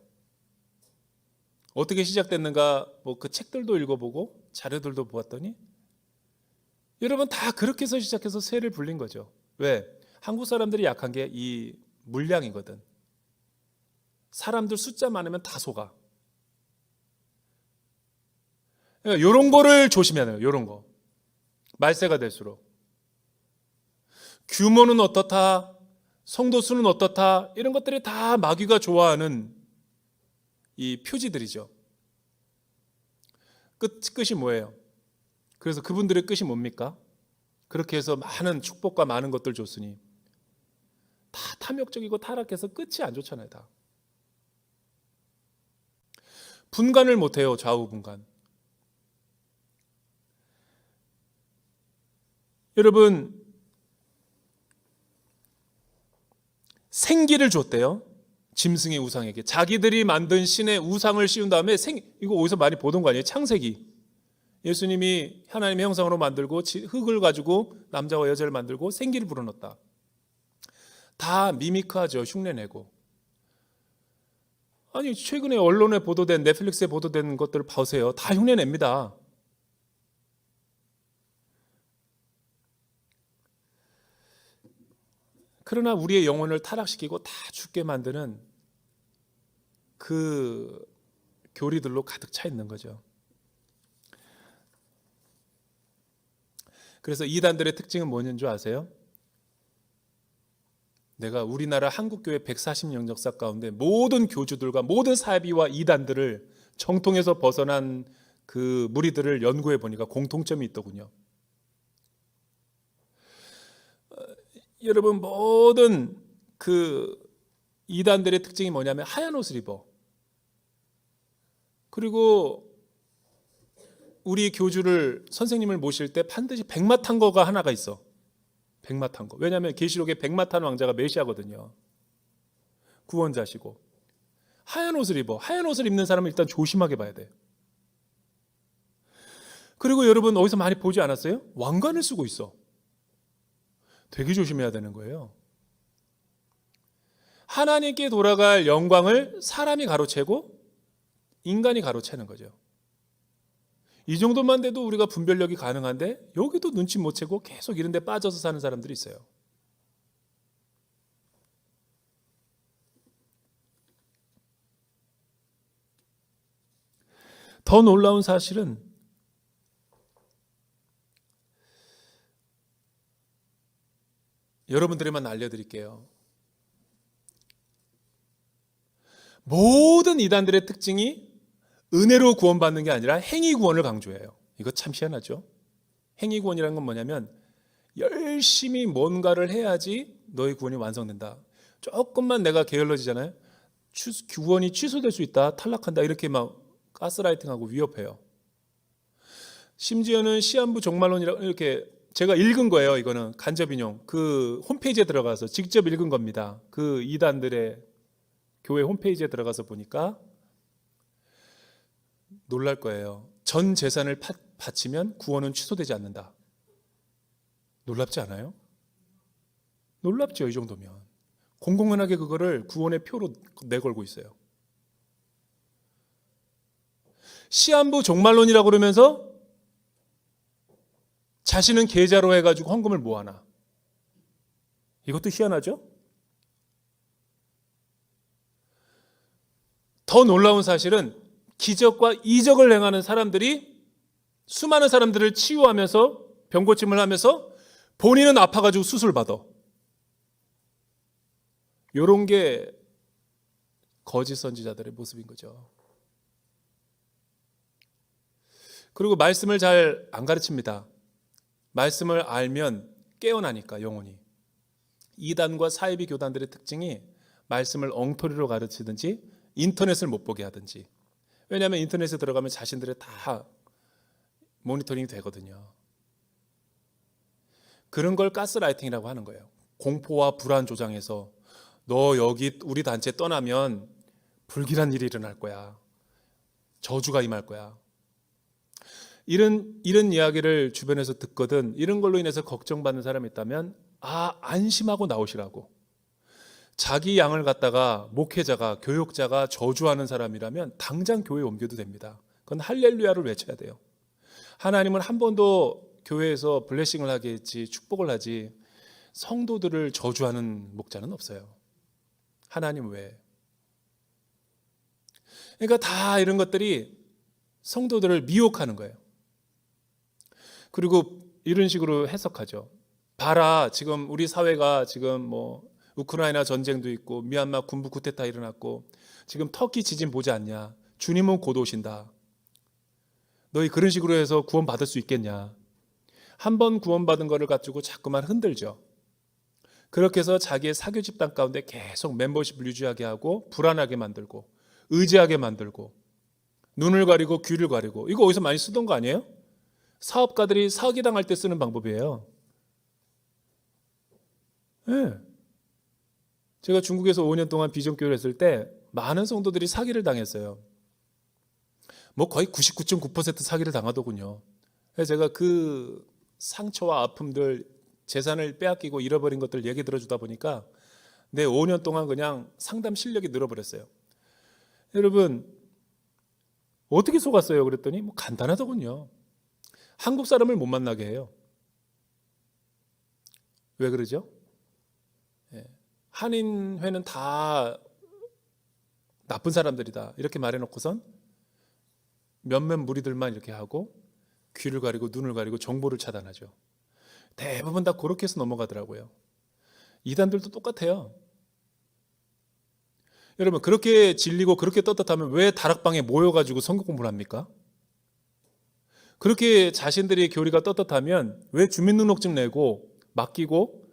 어떻게 시작됐는가 뭐 그 책들도 읽어보고 자료들도 보았더니 여러분 다 그렇게 해서 시작해서 쇠를 불린 거죠. 왜? 한국 사람들이 약한 게 이 물량이거든. 사람들 숫자 많으면 다 속아. 그러니까 이런 거를 조심해야 돼요. 이런 거. 말세가 될수록. 규모는 어떻다, 성도 수는 어떻다, 이런 것들이 다 마귀가 좋아하는 이 표지들이죠. 끝이 뭐예요? 그래서 그분들의 끝이 뭡니까? 그렇게 해서 많은 축복과 많은 것들 줬으니 다 탐욕적이고 타락해서 끝이 안 좋잖아요. 다. 분간을 못해요. 좌우 분간. 여러분 생기를 줬대요. 짐승의 우상에게. 자기들이 만든 신의 우상을 씌운 다음에 이거 어디서 많이 보던 거 아니에요? 창세기. 예수님이 하나님의 형상으로 만들고 흙을 가지고 남자와 여자를 만들고 생기를 불어넣었다. 다 미미크하죠. 흉내내고. 아니 최근에 언론에 보도된 넷플릭스에 보도된 것들을 보세요. 다 흉내냅니다. 그러나 우리의 영혼을 타락시키고 다 죽게 만드는 그 교리들로 가득 차 있는 거죠. 그래서 이단들의 특징은 뭐냐는 줄 아세요? 내가 우리나라 한국교회 140년 역사 가운데 모든 교주들과 모든 사비와 이단들을 정통에서 벗어난 그 무리들을 연구해 보니까 공통점이 있더군요. 여러분 모든 그 이단들의 특징이 뭐냐면 하얀 옷을 입어. 그리고 우리 교주를 선생님을 모실 때 반드시 백마탄거가 하나가 있어. 백마탄거. 왜냐하면 계시록에 백마탄 왕자가 메시아거든요. 구원자시고. 하얀 옷을 입어. 하얀 옷을 입는 사람은 일단 조심하게 봐야 돼. 그리고 여러분 어디서 많이 보지 않았어요? 왕관을 쓰고 있어. 되게 조심해야 되는 거예요. 하나님께 돌아갈 영광을 사람이 가로채고 인간이 가로채는 거죠. 이 정도만 돼도 우리가 분별력이 가능한데 여기도 눈치 못 채고 계속 이런 데 빠져서 사는 사람들이 있어요. 더 놀라운 사실은 여러분들에만 알려드릴게요. 모든 이단들의 특징이 은혜로 구원받는 게 아니라 행위 구원을 강조해요. 이거 참 희한하죠. 행위 구원이라는 건 뭐냐면 열심히 뭔가를 해야지 너의 구원이 완성된다. 조금만 내가 게을러지잖아요. 구원이 취소될 수 있다. 탈락한다. 이렇게 막 가스라이팅하고 위협해요. 심지어는 시한부 종말론이라고 이렇게 제가 읽은 거예요. 이거는 간접 인용. 그 홈페이지에 들어가서 직접 읽은 겁니다. 그 이단들의 교회 홈페이지에 들어가서 보니까 놀랄 거예요. 전 재산을 바치면 구원은 취소되지 않는다. 놀랍지 않아요? 놀랍죠, 이 정도면. 공공연하게 그거를 구원의 표로 내걸고 있어요. 시한부 종말론이라고 그러면서 자신은 계좌로 해가지고 헌금을 모아놔. 이것도 희한하죠? 더 놀라운 사실은 기적과 이적을 행하는 사람들이 수많은 사람들을 치유하면서 병고침을 하면서 본인은 아파가지고 수술받아. 이런 게 거짓 선지자들의 모습인 거죠. 그리고 말씀을 잘 안 가르칩니다. 말씀을 알면 깨어나니까 영혼이. 이단과 사이비 교단들의 특징이 말씀을 엉터리로 가르치든지 인터넷을 못 보게 하든지. 왜냐하면 인터넷에 들어가면 자신들의 다 모니터링이 되거든요. 그런 걸 가스라이팅이라고 하는 거예요. 공포와 불안 조장해서 너 여기 우리 단체 떠나면 불길한 일이 일어날 거야. 저주가 임할 거야. 이런 이야기를 주변에서 듣거든. 이런 걸로 인해서 걱정받는 사람이 있다면 안심하고 나오시라고. 자기 양을 갖다가 목회자가 교육자가 저주하는 사람이라면 당장 교회에 옮겨도 됩니다. 그건 할렐루야를 외쳐야 돼요. 하나님은 한 번도 교회에서 블레싱을 하겠지 축복을 하지 성도들을 저주하는 목자는 없어요. 하나님 외에. 그러니까 다 이런 것들이 성도들을 미혹하는 거예요. 그리고 이런 식으로 해석하죠. 봐라, 지금 우리 사회가 지금 뭐 우크라이나 전쟁도 있고 미얀마 군부 쿠데타 일어났고 지금 터키 지진 보지 않냐. 주님은 곧 오신다. 너희 그런 식으로 해서 구원받을 수 있겠냐. 한 번 구원받은 거를 가지고 자꾸만 흔들죠. 그렇게 해서 자기의 사교 집단 가운데 계속 멤버십을 유지하게 하고 불안하게 만들고 의지하게 만들고 눈을 가리고 귀를 가리고. 이거 어디서 많이 쓰던 거 아니에요? 사업가들이 사기당할 때 쓰는 방법이에요. 네. 제가 중국에서 5년 동안 비전교회를 했을 때 많은 성도들이 사기를 당했어요. 뭐 거의 99.9% 사기를 당하더군요. 그래서 제가 그 상처와 아픔들, 재산을 빼앗기고 잃어버린 것들 얘기 들어주다 보니까 내 5년 동안 그냥 상담 실력이 늘어버렸어요. 여러분 어떻게 속았어요? 그랬더니 뭐 간단하더군요. 한국 사람을 못 만나게 해요. 왜 그러죠? 한인회는 다 나쁜 사람들이다 이렇게 말해놓고선 몇몇 무리들만 이렇게 하고 귀를 가리고 눈을 가리고 정보를 차단하죠. 대부분 다 그렇게 해서 넘어가더라고요. 이단들도 똑같아요. 여러분 그렇게 질리고 그렇게 떳떳하면 왜 다락방에 모여가지고 성경 공부를 합니까? 그렇게 자신들의 교리가 떳떳하면 왜 주민등록증 내고 맡기고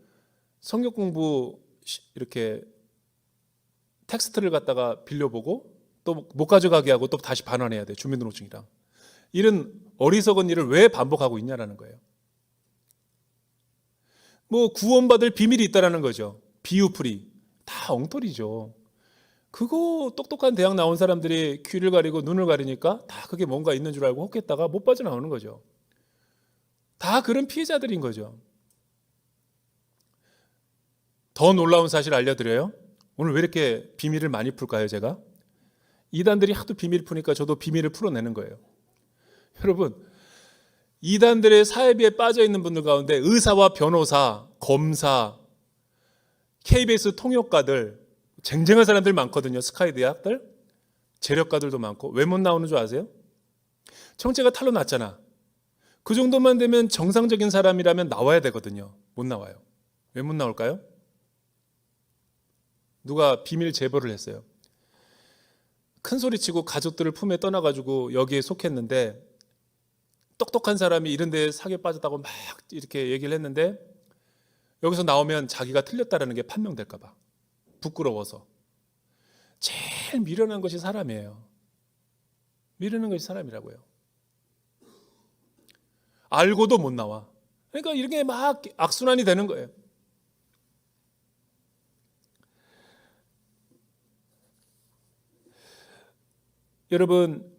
성경 공부 이렇게 텍스트를 갖다가 빌려보고 또 못 가져가게 하고 또 다시 반환해야 돼. 주민등록증이랑. 이런 어리석은 일을 왜 반복하고 있냐라는 거예요. 뭐 구원받을 비밀이 있다라는 거죠. 비유풀이. 다 엉터리죠. 그거 똑똑한 대학 나온 사람들이 귀를 가리고 눈을 가리니까 다 그게 뭔가 있는 줄 알고 혹했다가 못 빠져나오는 거죠. 다 그런 피해자들인 거죠. 더 놀라운 사실 알려드려요. 오늘 왜 이렇게 비밀을 많이 풀까요, 제가? 이단들이 하도 비밀 푸니까 저도 비밀을 풀어내는 거예요. 여러분, 이단들의 사회비에 빠져 있는 분들 가운데 의사와 변호사, 검사, KBS 통역가들, 쟁쟁한 사람들 많거든요. 스카이 대학들, 재력가들도 많고. 왜 못 나오는 줄 아세요? 청재가 탈로 났잖아. 그 정도만 되면 정상적인 사람이라면 나와야 되거든요. 못 나와요. 왜 못 나올까요? 누가 비밀 제보를 했어요. 큰 소리치고 가족들을 품에 떠나가지고 여기에 속했는데 똑똑한 사람이 이런 데에 사기에 빠졌다고 막 이렇게 얘기를 했는데 여기서 나오면 자기가 틀렸다는 게 판명될까 봐 부끄러워서. 제일 미련한 것이 사람이에요. 미련한 것이 사람이라고요. 알고도 못 나와. 그러니까 이렇게 막 악순환이 되는 거예요. 여러분,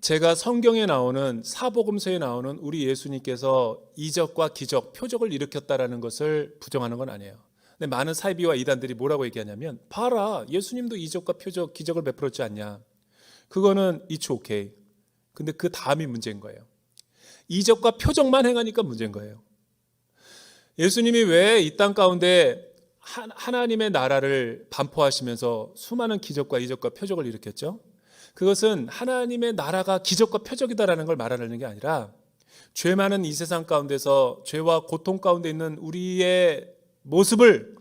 제가 성경에 나오는 사복음서에 나오는 우리 예수님께서 이적과 기적, 표적을 일으켰다라는 것을 부정하는 건 아니에요. 근데 많은 사이비와 이단들이 뭐라고 얘기하냐면 봐라, 예수님도 이적과 표적, 기적을 베풀었지 않냐. 그거는 it's okay. 근데 그 다음이 문제인 거예요. 이적과 표적만 행하니까 문제인 거예요. 예수님이 왜 이 땅 가운데 하나님의 나라를 반포하시면서 수많은 기적과 이적과 표적을 일으켰죠? 그것은 하나님의 나라가 기적과 표적이다라는 걸 말하는 게 아니라 죄 많은 이 세상 가운데서 죄와 고통 가운데 있는 우리의 모습을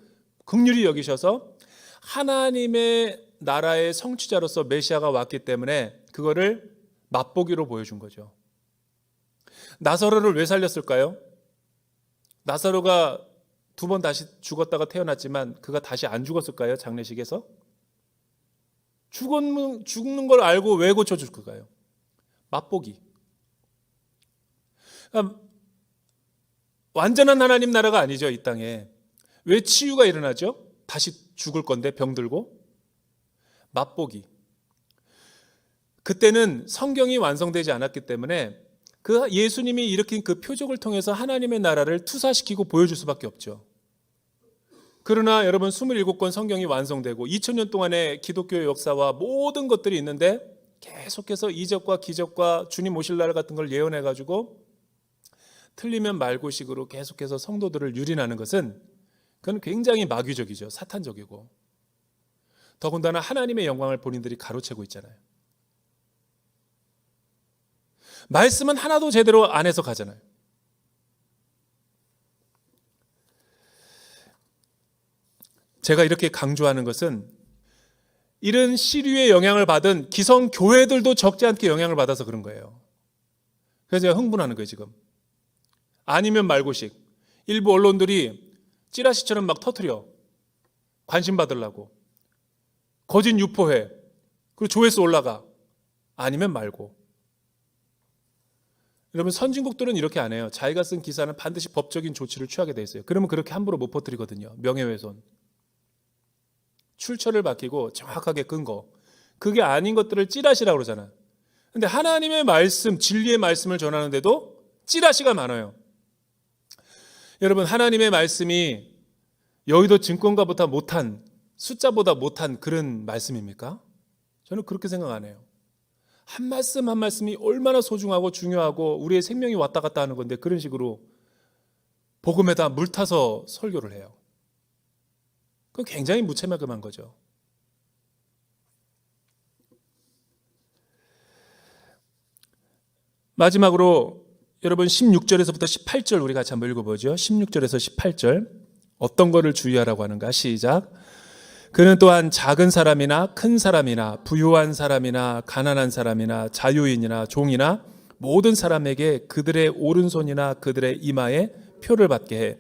긍휼히 여기셔서 하나님의 나라의 성취자로서 메시아가 왔기 때문에 그거를 맛보기로 보여준 거죠. 나사로를 왜 살렸을까요? 나사로가 2번 다시 죽었다가 태어났지만 그가 다시 안 죽었을까요? 장례식에서? 죽는 걸 알고 왜 고쳐줄까요? 맛보기. 그러니까 완전한 하나님 나라가 아니죠, 이 땅에. 왜 치유가 일어나죠? 다시 죽을 건데 병들고. 맛보기. 그때는 성경이 완성되지 않았기 때문에 그 예수님이 일으킨 그 표적을 통해서 하나님의 나라를 투사시키고 보여줄 수밖에 없죠. 그러나 여러분 27권 성경이 완성되고 2000년 동안의 기독교의 역사와 모든 것들이 있는데 계속해서 이적과 기적과 주님 오실 날 같은 걸 예언해가지고 틀리면 말고식으로 계속해서 성도들을 유린하는 것은 그건 굉장히 마귀적이죠. 사탄적이고 더군다나 하나님의 영광을 본인들이 가로채고 있잖아요. 말씀은 하나도 제대로 안 해서 가잖아요. 제가 이렇게 강조하는 것은 이런 시류의 영향을 받은 기성 교회들도 적지 않게 영향을 받아서 그런 거예요. 그래서 제가 흥분하는 거예요, 지금. 아니면 말고식. 일부 언론들이 찌라시처럼 막 터뜨려. 관심 받으려고. 거짓 유포해. 그리고 조회수 올라가. 아니면 말고. 여러분 선진국들은 이렇게 안 해요. 자기가 쓴 기사는 반드시 법적인 조치를 취하게 돼 있어요. 그러면 그렇게 함부로 못 퍼뜨리거든요. 명예훼손. 출처를 밝히고 정확하게 근거. 그게 아닌 것들을 찌라시라고 그러잖아요. 근데 하나님의 말씀, 진리의 말씀을 전하는데도 찌라시가 많아요. 여러분 하나님의 말씀이 여의도 증권가보다 못한, 숫자보다 못한 그런 말씀입니까? 저는 그렇게 생각 안 해요. 한 말씀 한 말씀이 얼마나 소중하고 중요하고 우리의 생명이 왔다 갔다 하는 건데 그런 식으로 복음에다 물 타서 설교를 해요. 그건 굉장히 무책임한 거죠. 마지막으로 여러분 16절에서부터 18절 우리 같이 한번 읽어보죠. 16절에서 18절 어떤 거를 주의하라고 하는가? 시작. 그는 또한 작은 사람이나 큰 사람이나 부유한 사람이나 가난한 사람이나 자유인이나 종이나 모든 사람에게 그들의 오른손이나 그들의 이마에 표를 받게 해.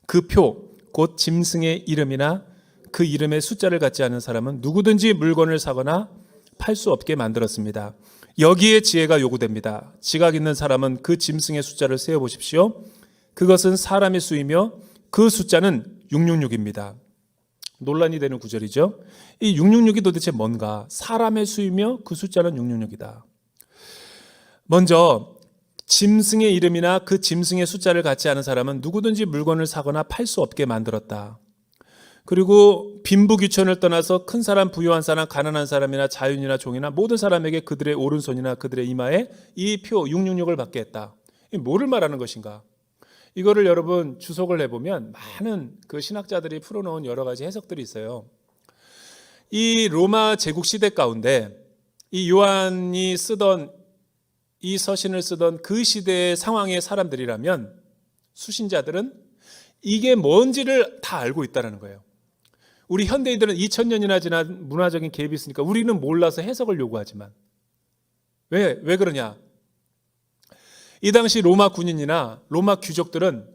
그 표, 곧 짐승의 이름이나 그 이름의 숫자를 갖지 않은 사람은 누구든지 물건을 사거나 팔 수 없게 만들었습니다. 여기에 지혜가 요구됩니다. 지각 있는 사람은 그 짐승의 숫자를 세어보십시오. 그것은 사람의 수이며 그 숫자는 666입니다. 논란이 되는 구절이죠. 이 666이 도대체 뭔가? 사람의 수이며 그 숫자는 666이다. 먼저 짐승의 이름이나 그 짐승의 숫자를 갖지 않은 사람은 누구든지 물건을 사거나 팔 수 없게 만들었다. 그리고 빈부귀천을 떠나서 큰 사람, 부유한 사람, 가난한 사람이나 자유인이나 종이나 모든 사람에게 그들의 오른손이나 그들의 이마에 이 표 666을 받게 했다. 이 뭐를 말하는 것인가? 이거를 여러분 주석을 해보면 많은 그 신학자들이 풀어놓은 여러 가지 해석들이 있어요. 이 로마 제국 시대 가운데 이 요한이 쓰던 이 서신을 쓰던 그 시대의 상황의 사람들이라면 수신자들은 이게 뭔지를 다 알고 있다는 거예요. 우리 현대인들은 2000년이나 지난 문화적인 갭이 있으니까 우리는 몰라서 해석을 요구하지만 왜 그러냐? 이 당시 로마 군인이나 로마 귀족들은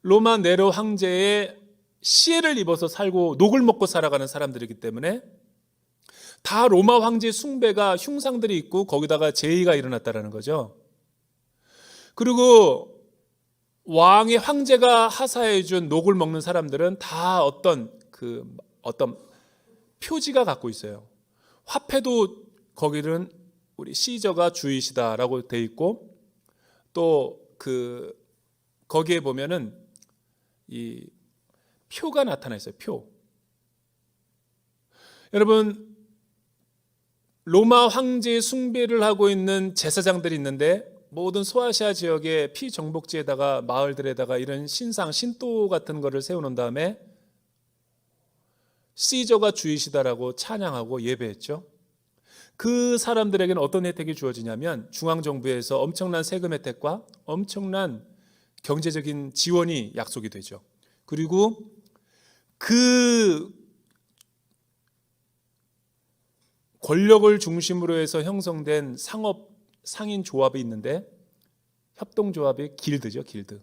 로마 네로 황제의 시해를 입어서 살고 녹을 먹고 살아가는 사람들이기 때문에 다 로마 황제 숭배가 흉상들이 있고 거기다가 제의가 일어났다는 거죠. 그리고 왕의 황제가 하사해 준 녹을 먹는 사람들은 다 어떤 표지가 갖고 있어요. 화폐도 거기는 우리 시저가 주이시다라고 돼 있고 또 거기에 보면은 이 표가 나타나 있어요. 표. 여러분 로마 황제의 숭배를 하고 있는 제사장들이 있는데 모든 소아시아 지역의 피정복지에다가 마을들에다가 이런 신상, 신도 같은 거를 세워놓은 다음에 시저가 주이시다라고 찬양하고 예배했죠. 그 사람들에게는 어떤 혜택이 주어지냐면 중앙정부에서 엄청난 세금 혜택과 엄청난 경제적인 지원이 약속이 되죠. 그리고 그 권력을 중심으로 해서 형성된 상인 조합이 있는데 협동조합이 길드죠. 길드.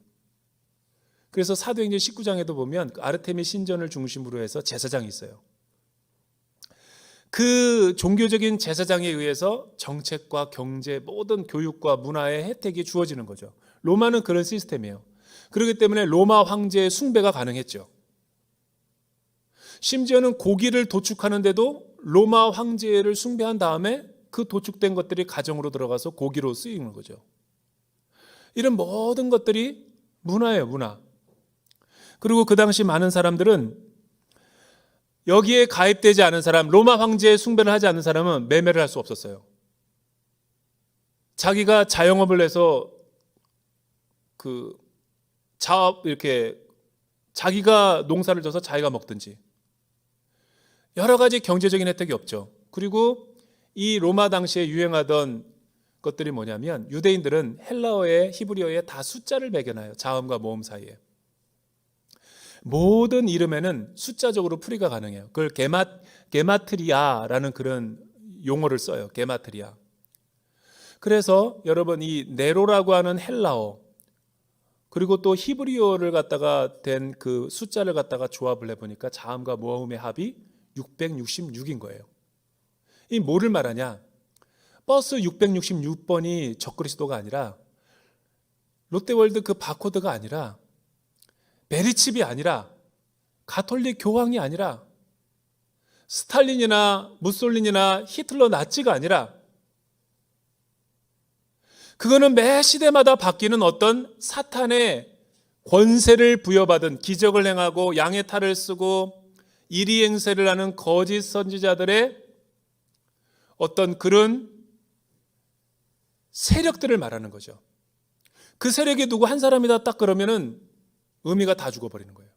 그래서 사도행전 19장에도 보면 아르테미 신전을 중심으로 해서 제사장이 있어요. 그 종교적인 제사장에 의해서 정책과 경제, 모든 교육과 문화의 혜택이 주어지는 거죠. 로마는 그런 시스템이에요. 그렇기 때문에 로마 황제의 숭배가 가능했죠. 심지어는 고기를 도축하는데도 로마 황제를 숭배한 다음에 그 도축된 것들이 가정으로 들어가서 고기로 쓰이는 거죠. 이런 모든 것들이 문화예요, 문화. 그리고 그 당시 많은 사람들은 여기에 가입되지 않은 사람, 로마 황제의 숭배를 하지 않는 사람은 매매를 할 수 없었어요. 자기가 자영업을 해서 이렇게 자기가 농사를 져서 자기가 먹든지 여러 가지 경제적인 혜택이 없죠. 그리고 이 로마 당시에 유행하던 것들이 뭐냐면 유대인들은 헬라어에 히브리어에 다 숫자를 매겨놔요. 자음과 모음 사이에. 모든 이름에는 숫자적으로 풀이가 가능해요. 그걸 게마트리아라는 그런 용어를 써요. 게마트리아. 그래서 여러분 이 네로라고 하는 헬라어 그리고 또 히브리어를 갖다가 된 그 숫자를 갖다가 조합을 해보니까 자음과 모음의 합이 666인 거예요. 이 뭐를 말하냐? 버스 666번이 적그리스도가 아니라 롯데월드 그 바코드가 아니라 메리칩이 아니라 가톨릭 교황이 아니라 스탈린이나 무솔린이나 히틀러 나치가 아니라 그거는 매 시대마다 바뀌는 어떤 사탄의 권세를 부여받은 기적을 행하고 양의 탈을 쓰고 이리행세를 하는 거짓 선지자들의 어떤 그런 세력들을 말하는 거죠. 그 세력이 누구 한 사람이다 딱 그러면은 의미가 다 죽어버리는 거예요.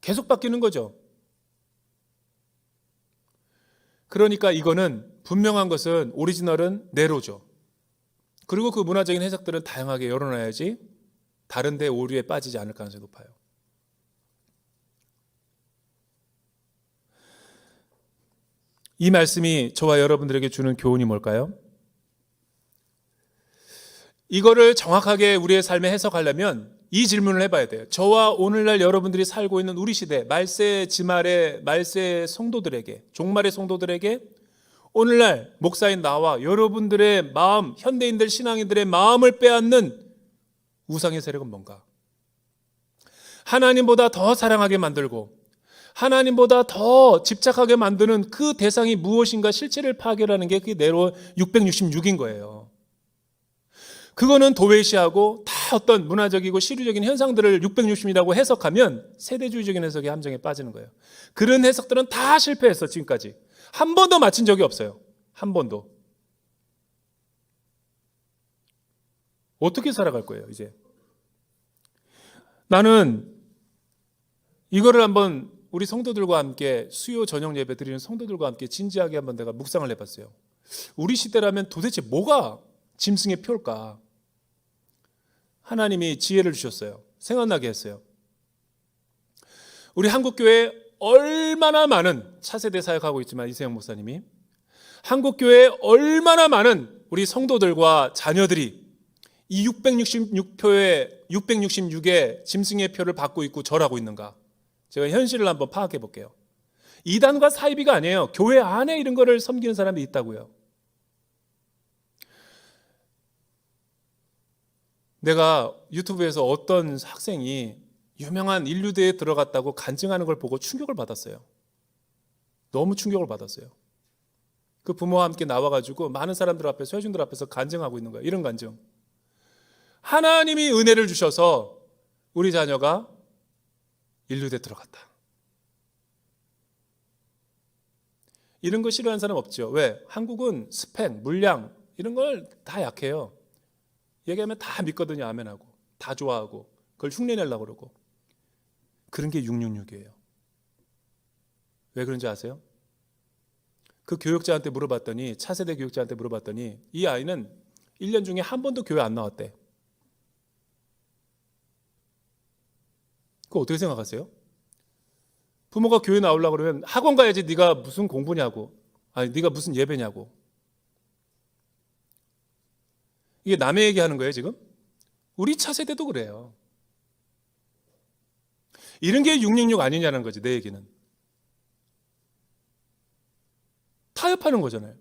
계속 바뀌는 거죠. 그러니까 이거는 분명한 것은 오리지널은 네로죠. 그리고 그 문화적인 해석들은 다양하게 열어놔야지 다른 데 오류에 빠지지 않을 가능성이 높아요. 이 말씀이 저와 여러분들에게 주는 교훈이 뭘까요? 이거를 정확하게 우리의 삶에 해석하려면 이 질문을 해봐야 돼요. 저와 오늘날 여러분들이 살고 있는 우리 시대 말세 지말의 말세 성도들에게 종말의 성도들에게 오늘날 목사인 나와 여러분들의 마음 현대인들 신앙인들의 마음을 빼앗는 우상의 세력은 뭔가? 하나님보다 더 사랑하게 만들고 하나님보다 더 집착하게 만드는 그 대상이 무엇인가 실체를 파악하는 게 그게 네로 666인 거예요. 그거는 도외시하고 다 어떤 문화적이고 시류적인 현상들을 660이라고 해석하면 세대주의적인 해석의 함정에 빠지는 거예요. 그런 해석들은 다 실패했어. 지금까지 한 번도 맞힌 적이 없어요. 한 번도. 어떻게 살아갈 거예요 이제? 나는 이거를 한번 우리 성도들과 함께 수요 저녁 예배 드리는 성도들과 함께 진지하게 한번 내가 묵상을 해봤어요. 우리 시대라면 도대체 뭐가 짐승의 표일까? 하나님이 지혜를 주셨어요. 생각나게 했어요. 우리 한국교회에 얼마나 많은 차세대 사역하고 있지만 이세영 목사님이 한국교회에 얼마나 많은 우리 성도들과 자녀들이 이 666의 짐승의 표를 받고 있고 절하고 있는가? 제가 현실을 한번 파악해 볼게요. 이단과 사이비가 아니에요. 교회 안에 이런 거를 섬기는 사람이 있다고요. 내가 유튜브에서 어떤 학생이 유명한 인류대에 들어갔다고 간증하는 걸 보고 충격을 받았어요. 너무 충격을 받았어요. 그 부모와 함께 나와가지고 많은 사람들 앞에서 회중들 앞에서 간증하고 있는 거예요. 이런 간증. 하나님이 은혜를 주셔서 우리 자녀가 인류대 들어갔다. 이런 거 싫어하는 사람 없죠. 왜? 한국은 스펙, 물량 이런 걸 다 약해요. 얘기하면 다 믿거든요. 아멘하고 다 좋아하고 그걸 흉내내려고 그러고. 그런 게 666이에요. 왜 그런지 아세요? 그 교육자한테 물어봤더니 차세대 교육자한테 물어봤더니 이 아이는 1년 중에 한 번도 교회 안 나왔대. 그거 어떻게 생각하세요? 부모가 교회 나오려고 그러면 학원 가야지 네가 무슨 공부냐고. 아니 네가 무슨 예배냐고. 이게 남의 얘기하는 거예요 지금? 우리 차세대도 그래요. 이런 게 666 아니냐는 거지 내 얘기는. 타협하는 거잖아요.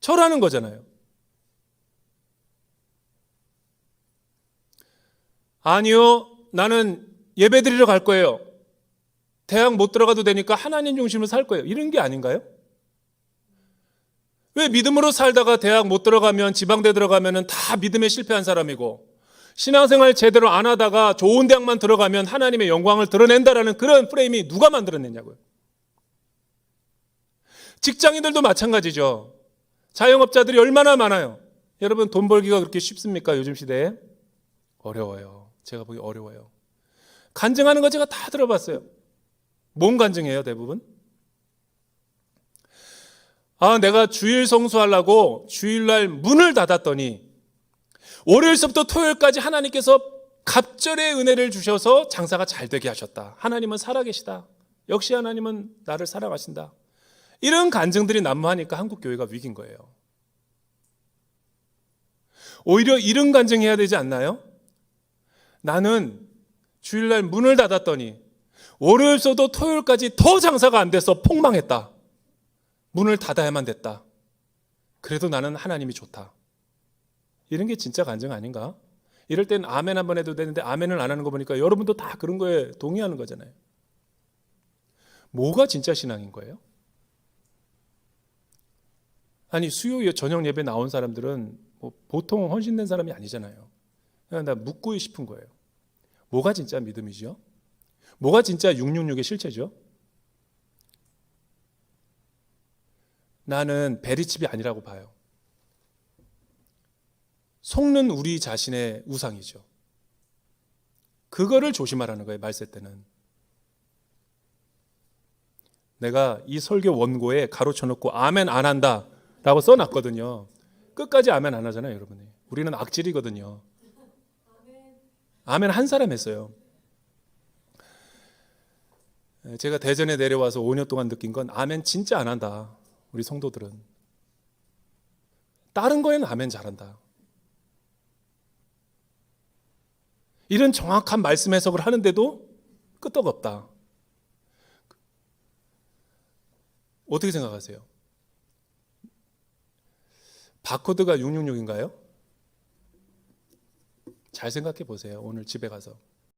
절하는 거잖아요. 아니요 나는 예배 드리러 갈 거예요. 대학 못 들어가도 되니까 하나님 중심으로 살 거예요. 이런 게 아닌가요? 왜 믿음으로 살다가 대학 못 들어가면, 지방대 들어가면 다 믿음에 실패한 사람이고, 신앙생활 제대로 안 하다가 좋은 대학만 들어가면 하나님의 영광을 드러낸다라는 그런 프레임이 누가 만들어냈냐고요. 직장인들도 마찬가지죠. 자영업자들이 얼마나 많아요. 여러분, 돈 벌기가 그렇게 쉽습니까? 요즘 시대에? 어려워요. 제가 보기 어려워요. 간증하는 거 제가 다 들어봤어요. 뭔 간증해요, 대부분? 내가 주일 성수하려고 주일날 문을 닫았더니 월요일서부터 토요일까지 하나님께서 갑절의 은혜를 주셔서 장사가 잘 되게 하셨다. 하나님은 살아계시다. 역시 하나님은 나를 사랑하신다. 이런 간증들이 난무하니까 한국 교회가 위기인 거예요. 오히려 이런 간증해야 되지 않나요? 나는 주일날 문을 닫았더니 월요일서도 토요일까지 더 장사가 안 돼서 폭망했다. 문을 닫아야만 됐다. 그래도 나는 하나님이 좋다. 이런 게 진짜 간증 아닌가? 이럴 땐 아멘 한번 해도 되는데 아멘을 안 하는 거 보니까 여러분도 다 그런 거에 동의하는 거잖아요. 뭐가 진짜 신앙인 거예요? 아니, 수요 저녁 예배 나온 사람들은 뭐 보통 헌신된 사람이 아니잖아요. 그냥 나 묻고 싶은 거예요. 뭐가 진짜 믿음이죠? 뭐가 진짜 666의 실체죠? 나는 베리칩이 아니라고 봐요. 속는 우리 자신의 우상이죠. 그거를 조심하라는 거예요, 말세 때는. 내가 이 설교 원고에 가로쳐 놓고 아멘 안 한다 라고 써놨거든요. 끝까지 아멘 안 하잖아요, 여러분이. 우리는 악질이거든요. 아멘 한 사람 했어요. 제가 대전에 내려와서 5년 동안 느낀 건 아멘 진짜 안 한다. 우리 성도들은. 다른 거에는 아멘 잘한다. 이런 정확한 말씀 해석을 하는데도 끄떡없다. 어떻게 생각하세요? 바코드가 666인가요? 잘 생각해 보세요. 오늘 집에 가서.